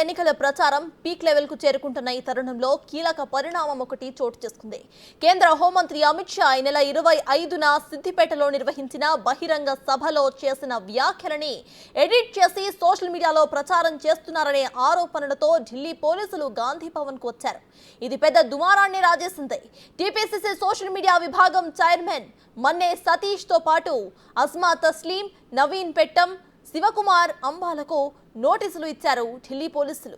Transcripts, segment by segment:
ఎన్నికల ప్రచారం peak level కు చేరుకుంటున్న ఈ తరుణంలో కీలక పరిణామం ఒకటి చోటు చేసుకుంది. కేంద్ర హోంమంత్రి అమిత్ షా ఈ నెల 25న సిద్దిపేటలో నిర్వహించిన బహిరంగ సభలో చేసిన వ్యాఖ్యలని ఎడిట్ చేసి సోషల్ మీడియాలో ప్రచారం చేస్తున్నారనే ఆరోపణలతో ఢిల్లీ పోలీసులు గాంధీ భవన్ కు వచ్చారు. ఇది పెద్ద దుమారాన్ని రాజేసింది. టీపీసీసీ సోషల్ మీడియా విభాగం చైర్మన్ మన్నే సతీష్ తో పాటు అస్మా తస్లీం, నవీన్ పెట్టం, శివకుమార్ అంబాలకు నోటీసులు ఇచ్చారు ఢిల్లీ పోలీసులు.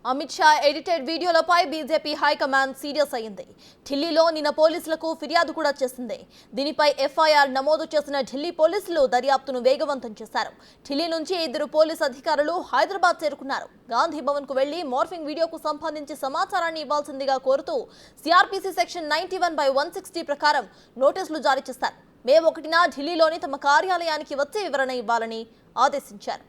అమిత్ షా ఎడిటెడ్ వీడియోలపై బీజేపీ హైకమాండ్ సీరియస్ అయింది. ఢిల్లీలో నిన్న పోలీసులకు ఫిర్యాదు కూడా చేసింది. దీనిపై ఎఫ్ఐఆర్ నమోదు చేసిన ఢిల్లీ పోలీసులు దర్యాప్తును వేగవంతం చేశారు. ఢిల్లీ నుంచి 2 పోలీసు అధికారులు హైదరాబాద్ చేరుకున్నారు. గాంధీ భవన్ కు వెళ్లి మార్ఫింగ్ వీడియోకు సంబంధించి సమాచారాన్ని ఇవ్వాల్సిందిగా కోరుతూ సిఆర్పీసీ సెక్షన్ 91/160 ప్రకారం నోటీసులు జారీ చేశారు. మే 1న ఢిల్లీలోని తమ కార్యాలయానికి వచ్చి వివరణ ఇవ్వాలని ఆదేశించారు.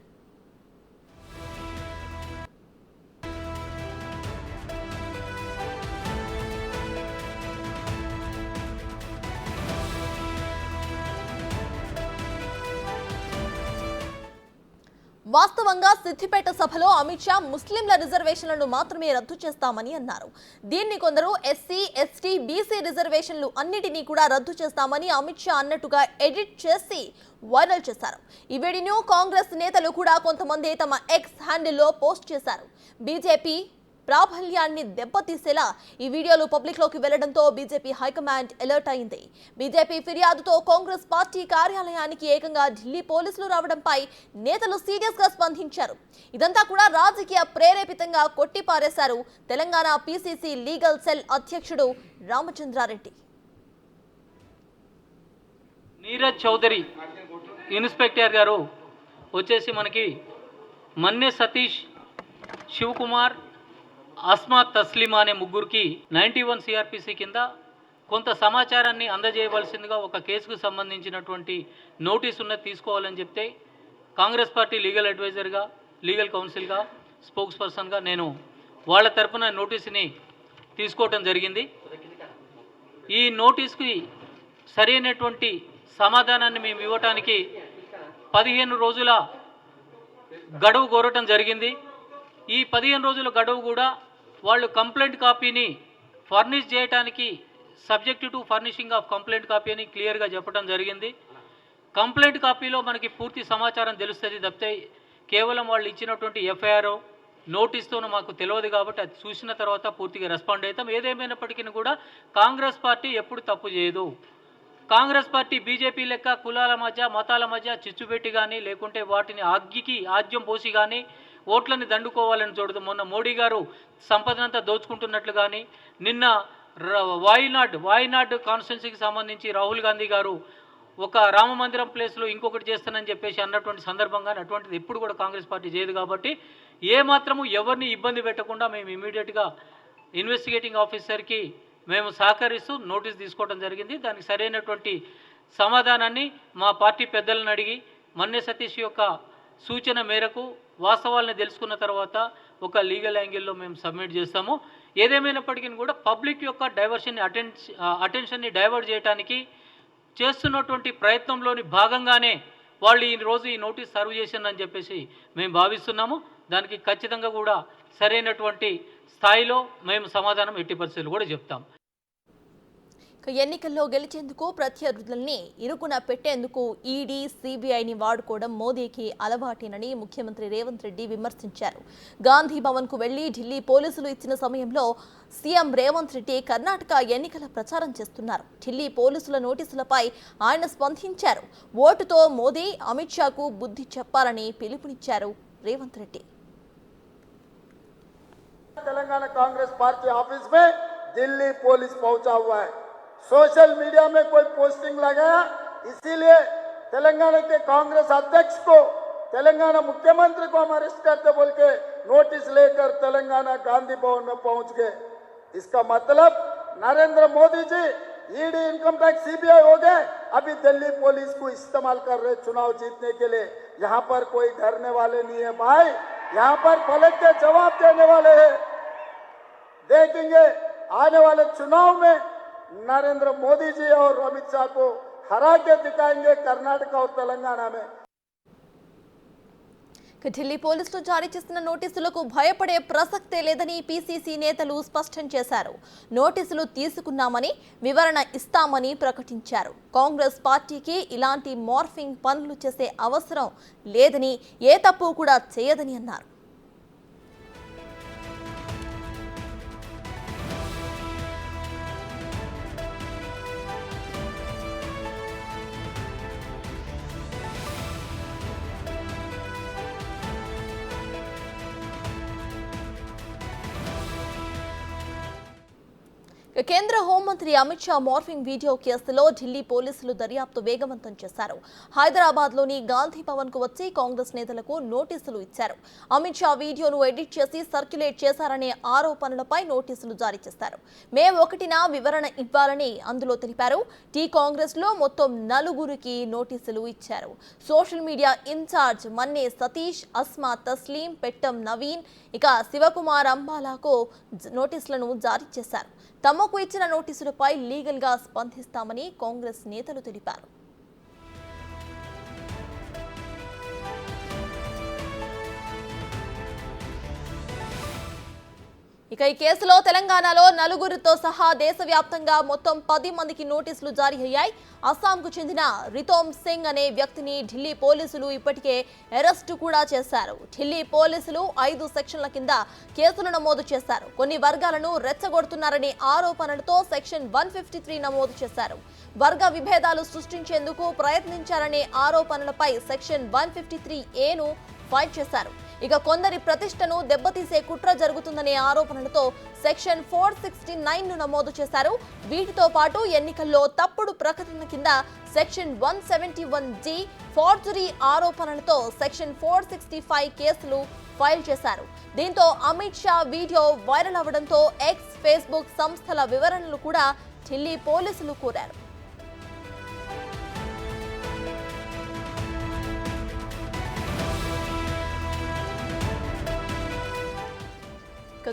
వాస్తవంగా సిద్దిపేట సభలో అమిత్ షా ముస్లింల రిజర్వేషన్లను మాత్రమే రద్దు చేస్తామని అన్నారు. దీన్ని కొందరు ఎస్సీ, ఎస్టీ, బీసీ రిజర్వేషన్లు అన్నిటినీ కూడా రద్దు చేస్తామని అమిత్ షా అన్నట్టుగా ఎడిట్ చేసి వైరల్ చేశారు. ఈ వీడియోను కాంగ్రెస్ నేతలు కూడా కొంతమంది తమ ఎక్స్ హ్యాండిల్లో పోస్ట్ చేశారు. బీజేపీ ప్రాబల్యాన్ని దెబ్బతీసేలా ఈ వీడియోలు పబ్లిక్ లోకి వెళ్లడంతో బీజేపీ హైకమాండ్ అలర్ట్ అయింది. బీజేపీ ఫిర్యాదుతో కాంగ్రెస్ పార్టీ కార్యాలయానికి ఏకంగా ఢిల్లీ పోలీసులు రావడంపై నేతలు సీరియస్ గా స్పందించారు. ఇదంతా కూడా రాజకీయ ప్రేరేపితంగా కొట్టిపారేశారు తెలంగాణ పీసీసీ లీగల్ సెల్ అధ్యక్షుడు రామచంద్రారెడ్డి. నీరజ్ చౌదరి ఇన్స్పెక్టర్ గారు వచ్చేసి మనకి మన్నే సతీష్, శివకుమార్, అస్మా తస్లీమా అనే ముగ్గురికి 91 సిఆర్పిసి కింద కొంత సమాచారాన్ని అందజేయవలసిందిగా ఒక కేసుకు సంబంధించినటువంటి నోటీస్ ఉన్నది తీసుకోవాలని చెప్తే కాంగ్రెస్ పార్టీ లీగల్ అడ్వైజర్గా, లీగల్ కౌన్సిల్గా, స్పోక్స్ పర్సన్గా నేను వాళ్ళ తరఫున నోటీసుని తీసుకోవటం జరిగింది. ఈ నోటీస్కి సరైనటువంటి సమాధానాన్ని మేము ఇవ్వటానికి 15 రోజుల గడువు కోరటం జరిగింది. ఈ 15 రోజుల గడువు కూడా వాళ్ళు కంప్లైంట్ కాపీని ఫర్నిష్ చేయడానికి subject to furnishing of complaint copy అని క్లియర్గా చెప్పడం జరిగింది. కంప్లైంట్ కాపీలో మనకి పూర్తి సమాచారం తెలుస్తుంది తప్పితే కేవలం వాళ్ళు ఇచ్చినటువంటి ఎఫ్ఐఆర్ నోటీస్తోనూ మాకు తెలియదు కాబట్టి అది చూసిన తర్వాత పూర్తిగా రెస్పాండ్ అవుతాం. ఏదేమైనప్పటికీ కూడా కాంగ్రెస్ పార్టీ ఎప్పుడు తప్పు చేయదు. కాంగ్రెస్ పార్టీ బీజేపీ లెక్క కులాల మధ్య, మతాల మధ్య చిచ్చుపెట్టి కానీ లేకుంటే వాటిని ఆజ్యం పోసి కానీ ఓట్లని దండుకోవాలని చూడదు. మొన్న మోడీ గారు సంపదనంతా దోచుకుంటున్నట్లు కానీ, నిన్న వాయినాడ్ కాన్స్టిట్యున్సీకి సంబంధించి రాహుల్ గాంధీ గారు ఒక రామ మందిరం ప్లేస్లో ఇంకొకటి చేస్తానని చెప్పేసి అన్నటువంటి సందర్భంగా అటువంటిది ఎప్పుడు కూడా కాంగ్రెస్ పార్టీ చేయదు. కాబట్టి ఏమాత్రము ఎవరిని ఇబ్బంది పెట్టకుండా మేము ఇమీడియట్గా ఇన్వెస్టిగేటింగ్ ఆఫీసర్కి మేము సహకరిస్తూ నోటీస్ తీసుకోవడం జరిగింది. దానికి సరైనటువంటి సమాధానాన్ని మా పార్టీ పెద్దలను అడిగి మన్నే సతీష్ యొక్క సూచన మేరకు వాస్తవాలను తెలుసుకున్న తర్వాత ఒక లీగల్ యాంగిల్లో మేము సబ్మిట్ చేస్తాము. ఏదేమైనప్పటికీ కూడా పబ్లిక్ యొక్క అటెన్షన్ని డైవర్ట్ చేయడానికి చేస్తున్నటువంటి ప్రయత్నంలోని భాగంగానే వాళ్ళు ఈరోజు ఈ నోటీస్ సర్వ్ చేసిందని చెప్పేసి మేము భావిస్తున్నాము. దానికి ఖచ్చితంగా కూడా సరైనటువంటి స్థాయిలో మేము సమాధానం ఎట్టి పరిస్థితులు కూడా చెప్తాం. ఎన్నికల్లో గెలిచేందుకు ప్రత్యర్థుల్ని ఇరుకున పెట్టేందుకు ఈడీ, సిబిఐని వాడుకోవడం మోదీకి అలవాటేనని ముఖ్యమంత్రి రేవంత్ రెడ్డి విమర్శించారు. గాంధీ భవన్ కు వెళ్లి ఢిల్లీ పోలీసులు ఇచ్చిన సమయంలో సీఎం రేవంత్ రెడ్డి కర్ణాటక ఎన్నికల ప్రచారం చేస్తున్నారు. ఢిల్లీ పోలీసుల నోటీసులపై ఆయన స్పందించారు. ఓటుతో మోదీ, అమిత్ షాకు బుద్ధి చెప్పాలని పిలుపునిచ్చారు రేవంత్ రెడ్డి. तेलंगाना कांग्रेस पार्टी ऑफिस में दिल्ली पुलिस पहुंचा हुआ है। सोशल मीडिया में कोई पोस्टिंग लगाया, इसीलिए तेलंगाना के कांग्रेस अध्यक्ष को, तेलंगाना मुख्यमंत्री को हम अरेस्ट करते बोल के नोटिस लेकर तेलंगाना गांधी भवन में पहुंच गए। इसका मतलब Narendra Modi ji ED, income tax, CBI हो गए, अभी दिल्ली पुलिस को इस्तेमाल कर रहे चुनाव जीतने के लिए। यहाँ पर कोई डरने वाले नहीं है भाई, यहाँ पर पलट के जवाब देने वाले हैं। देखेंगे आने वाले चुनाव में नरेंद्र मोदी जी और अमित शाह को हरा के दिखाएंगे कर्नाटक और तेलंगाना में। ఢిల్లీ పోలీసులు జారీ చేసిన నోటీసులకు భయపడే ప్రసక్తే లేదని పీసీసీ నేతలు స్పష్టం చేశారు. నోటీసులు తీసుకున్నామని, వివరణ ఇస్తామని ప్రకటించారు. కాంగ్రెస్ పార్టీకి ఇలాంటి మార్ఫింగ్ పనులు చేసే అవసరం లేదని, ఏ తప్పు కూడా చేయదని అన్నారు. కేంద్ర హోంమంత్రి అమిత్ షా మార్ఫింగ్ వీడియో కేసులో ఢిల్లీ పోలీసులు దర్యాప్తు వేగవంతం చేశారు. హైదరాబాద్లోని గాంధీ భవన్ కు వచ్చి కాంగ్రెస్ నేతలకు నోటీసులు ఇచ్చారు. అమిత్ షా వీడియోను ఎడిట్ చేసి సర్క్యులేట్ చేశారనే ఆరోపణలపై నోటీసులు జారీ చేశారు. మే 1న వివరణ ఇవ్వాలని అందులో తెలిపారు. కాంగ్రెస్ లో మొత్తం 4గురికి నోటీసులు ఇచ్చారు. సోషల్ మీడియా ఇన్ఛార్జ్ మన్నే సతీష్, అస్మా తస్లీం, పెట్టం నవీన్, ఇక శివకుమార్ అంబాలాకు నోటీసులను జారీ చేశారు. తమకు ఇచ్చిన నోటీసులపై లీగల్ గా స్పందిస్తామని కాంగ్రెస్ నేతలు తెలిపారు. ఇక ఈ కేసులో తెలంగాణలో 4గురితో సహా దేశవ్యాప్తంగా మొత్తం 10 మందికి నోటీసులు జారీ అయ్యాయి. అస్సాంకు చెందిన రితోమ్ సింగ్ అనే వ్యక్తిని ఢిల్లీ పోలీసులు ఇప్పటికే అరెస్టు కూడా చేశారు. ఢిల్లీ పోలీసులు 5 సెక్షన్ల కింద కేసులు నమోదు చేశారు. కొన్ని వర్గాలను రెచ్చగొడుతున్నారనే ఆరోపణలతో సెక్షన్ 153 నమోదు చేశారు. వర్గ విభేదాలు సృష్టించేందుకు ప్రయత్నించారనే ఆరోపణలపై సెక్షన్ 153A ఫైల్ చేశారు. ఇక కొందరి ప్రతిష్టను దెబ్బతీసే కుట్ర జరుగుతుందనే ఆరోపణలతో సెక్షన్ 469 నమోదు చేశారు. వీటితో పాటు ఎన్నికల్లో తప్పుడు ప్రకటన కింద సెక్షన్ 171G, ఫోర్జరీ ఆరోపణలతో సెక్షన్ 465 కేసులు ఫైల్ చేశారు. దీంతో అమిత్ షా వీడియో వైరల్ అవడంతో ఎక్స్, ఫేస్బుక్ సంస్థల వివరణలు కూడా ఢిల్లీ పోలీసులు కోరారు.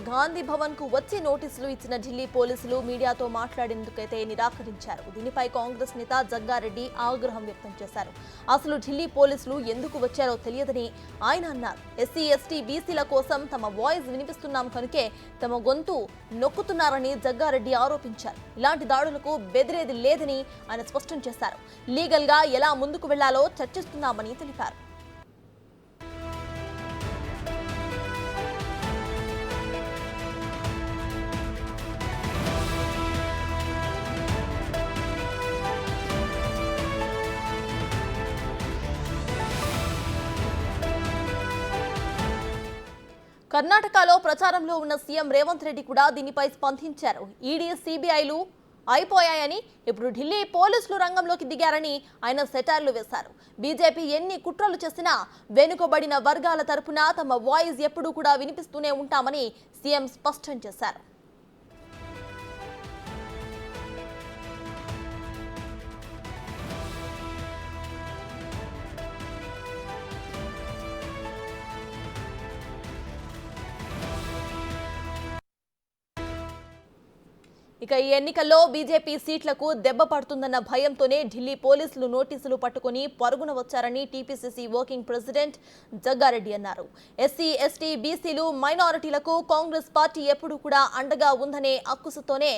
గాంధీ భవన్ కు వచ్చి నోటీసులు ఇచ్చిన ఢిల్లీ పోలీసులు మీడియాతో మాట్లాడేందుకైతే నిరాకరించారు. దీనిపై కాంగ్రెస్ నేత జగ్గారెడ్డి ఆగ్రహం వ్యక్తం చేశారు. అసలు ఢిల్లీ పోలీసులు ఎందుకు వచ్చారో తెలియదని ఆయన అన్నారు. ఎస్సీ, ఎస్టీ, బీసీల కోసం తమ వాయిస్ వినిపిస్తున్నాం కనుకే తమ గొంతు నొక్కుతున్నారని జగ్గారెడ్డి ఆరోపించారు. ఇలాంటి దాడులకు బెదిరేది లేదని ఆయన స్పష్టం చేశారు. లీగల్ గా ఎలా ముందుకు వెళ్లాలో చర్చిస్తున్నామని తెలిపారు. కర్ణాటకలో ప్రచారంలో ఉన్న సీఎం రేవంత్ రెడ్డి కూడా దీనిపై స్పందించారు. ఈడీ, సిబిఐలు అయిపోయాయని, ఇప్పుడు ఢిల్లీ పోలీసులు రంగంలోకి దిగారని ఆయన సెటార్లు వేశారు. బీజేపీ ఎన్ని కుట్రలు చేసినా వెనుకబడిన వర్గాల తరపున తమ వాయిస్ ఎప్పుడూ కూడా వినిపిస్తూనే ఉంటామని సీఎం స్పష్టం చేశారు. ఇక ఈ ఎన్నికల్లో బీజేపీ సీట్లకు దెబ్బ పడుతుందన్న భయంతోనే ఢిల్లీ పోలీసులు నోటీసులు పట్టుకుని పరుగున వచ్చారని టీపీసీసీ వర్కింగ్ ప్రెసిడెంట్ జగ్గారెడ్డి అన్నారు. ఎస్సీ, ఎస్టీ, బీసీలు, మైనారిటీలకు కాంగ్రెస్ పార్టీ ఎప్పుడూ కూడా అండగా ఉందనే అక్కుసుతోనే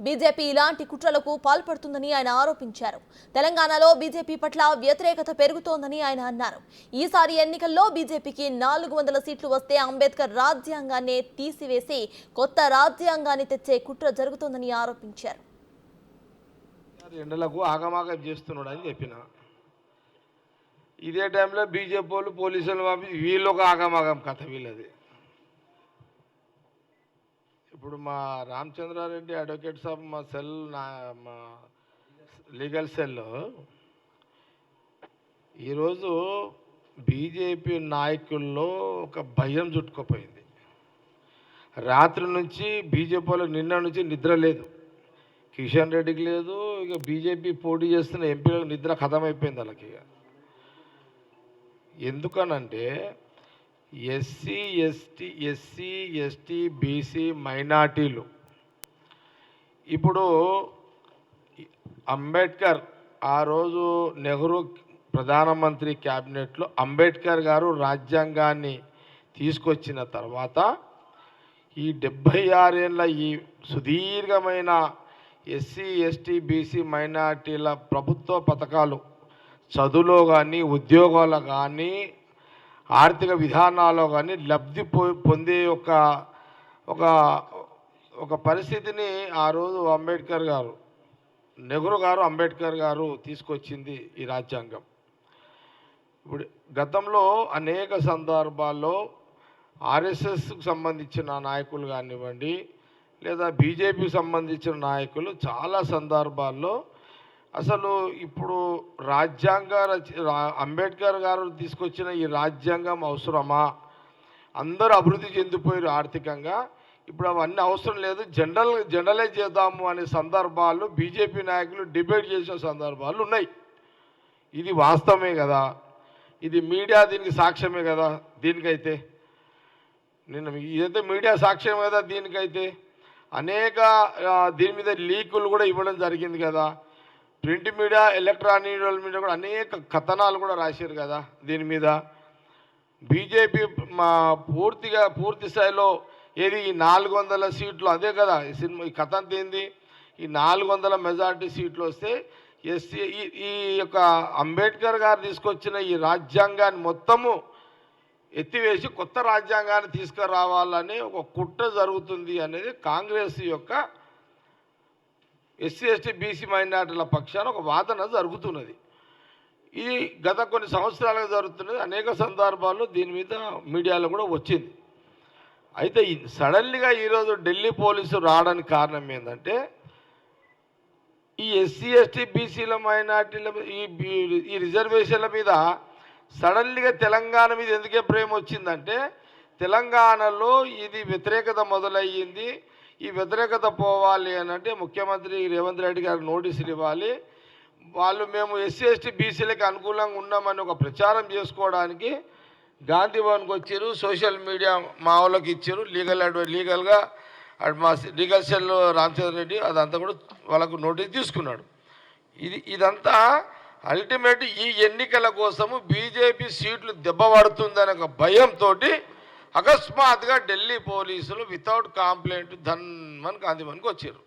బీజేపీ ఇలాంటి కుట్రలకు పాల్పడుతుందని ఆయన ఆరోపించారు. తెలంగాణలో బీజేపీ పట్ల వ్యతిరేకత పెరుగుతోందని ఆయన అన్నారు. ఈసారి ఎన్నికల్లో బీజేపీకి 400 సీట్లు వస్తే అంబేద్కర్ రాజ్యాంగాన్ని తీసివేసి కొత్త రాజ్యాంగాన్ని తెచ్చే కుట్ర జరుగుతోందని ఆరోపించారు. ఎండలకు ఆగమాగం చేస్తున్నాడు అని చెప్పిన. ఇదే టైంలో బీజేపీ వాళ్ళు పోలీసులు వీళ్ళు ఒక ఆగమాగం కథ వీళ్ళది. ఇప్పుడు మా రామచంద్రారెడ్డి అడ్వకేట్ సాబ్ మా మా లీగల్ సెల్లో ఈరోజు బీజేపీ నాయకుల్లో ఒక భయం చుట్టుకుపోయింది. రాత్రి నుంచి బీజేపీ వాళ్ళకి నిన్న నుంచి నిద్ర లేదు. కిషన్ రెడ్డికి లేదు, ఇక బీజేపీ పోటీ చేస్తున్న ఎంపీలకు నిద్ర ఖతం అయిపోయింది వాళ్ళకి. ఇక ఎందుకనంటే ఎస్సీ ఎస్టీ బీసీ మైనార్టీలు ఇప్పుడు అంబేద్కర్ ఆ రోజు నెహ్రూ ప్రధానమంత్రి క్యాబినెట్లో అంబేద్కర్ గారు రాజ్యాంగాన్ని తీసుకొచ్చిన తర్వాత ఈ 76 ఏళ్ళ ఈ సుదీర్ఘమైన ఎస్సీ ఎస్టీ బీసీ మైనార్టీల ప్రభుత్వ పథకాలు చదువులో కానీ ఉద్యోగాలు కానీ ఆర్థిక విధానాల్లో కానీ లబ్ధి పొందే ఒక పరిస్థితిని ఆ రోజు అంబేద్కర్ గారు తీసుకొచ్చింది ఈ రాజ్యాంగం. ఇప్పుడు గతంలో అనేక సందర్భాల్లో ఆర్ఎస్ఎస్కు సంబంధించిన నాయకులు కానివ్వండి, లేదా బీజేపీకి సంబంధించిన నాయకులు చాలా సందర్భాల్లో అసలు ఇప్పుడు అంబేద్కర్ గారు తీసుకొచ్చిన ఈ రాజ్యాంగం అవసరమా, అందరూ అభివృద్ధి చెందిపోయారు ఆర్థికంగా, ఇప్పుడు అవన్నీ అవసరం లేదు, జనరలైజ్ చేద్దాము అనే సందర్భాలు బీజేపీ నాయకులు డిబేట్ చేసిన సందర్భాలు ఉన్నాయి. ఇది వాస్తవమే కదా, ఇది మీడియా దీనికి సాక్ష్యమే కదా. దీనికైతే ఇదైతే మీడియా సాక్ష్యం కదా. దీనికైతే అనేక దీని మీద లీకులు కూడా ఇవ్వడం జరిగింది కదా. ప్రింట్ మీడియా, ఎలక్ట్రానిక్ మీడియా కూడా అనేక కథనాలు కూడా రాశారు కదా దీని మీద. బీజేపీ పూర్తి స్థాయిలో ఏది ఈ 400 సీట్లు అదే కదా ఈ కథ అంతా ఏంది, ఈ 400 మెజార్టీ సీట్లు వస్తే ఈ యొక్క అంబేద్కర్ గారు తీసుకొచ్చిన ఈ రాజ్యాంగాన్ని మొత్తము ఎత్తివేసి కొత్త రాజ్యాంగాన్ని తీసుకురావాలని ఒక కుట్ర జరుగుతుంది అనేది కాంగ్రెస్ యొక్క ఎస్సీ ఎస్టీ బీసీ మైనార్టీల పక్షాన ఒక వాదన జరుగుతున్నది. ఇది గత కొన్ని సంవత్సరాలుగా జరుగుతున్నది. అనేక సందర్భాల్లో దీని మీద మీడియాలో కూడా వచ్చింది. అయితే సడన్లీగా ఈరోజు ఢిల్లీ పోలీసు రావడానికి కారణం ఏంటంటే ఈ ఎస్సీ ఎస్టీ బీసీల మైనార్టీల ఈ రిజర్వేషన్ల మీద సడన్లీగా తెలంగాణ మీద ఎందుకే ప్రేమ వచ్చిందంటే తెలంగాణలో ఇది వ్యతిరేకత మొదలయ్యింది. ఈ వ్యతిరేకత పోవాలి అని అంటే ముఖ్యమంత్రి రేవంత్ రెడ్డి గారికి నోటీసులు ఇవ్వాలి. మేము ఎస్సీ ఎస్టీ బీసీలకు అనుకూలంగా ఉన్నామని ఒక ప్రచారం చేసుకోవడానికి గాంధీ భవన్కి వచ్చారు. సోషల్ మీడియా మా వాళ్ళకి ఇచ్చారు. లీగల్గా మా లీగల్ సెల్ రామచంద్ర రెడ్డి అదంతా కూడా వాళ్ళకు నోటీస్ తీసుకున్నాడు. ఇదంతా అల్టిమేట్ ఈ ఎన్నికల కోసము బీజేపీ సీట్లు దెబ్బపడుతుందనే ఒక భయంతో అకస్మాత్తుగా ఢిల్లీ పోలీసులు వితౌట్ కంప్లైంట్ ధన్మని గాంధీ భవన్కి వచ్చారు.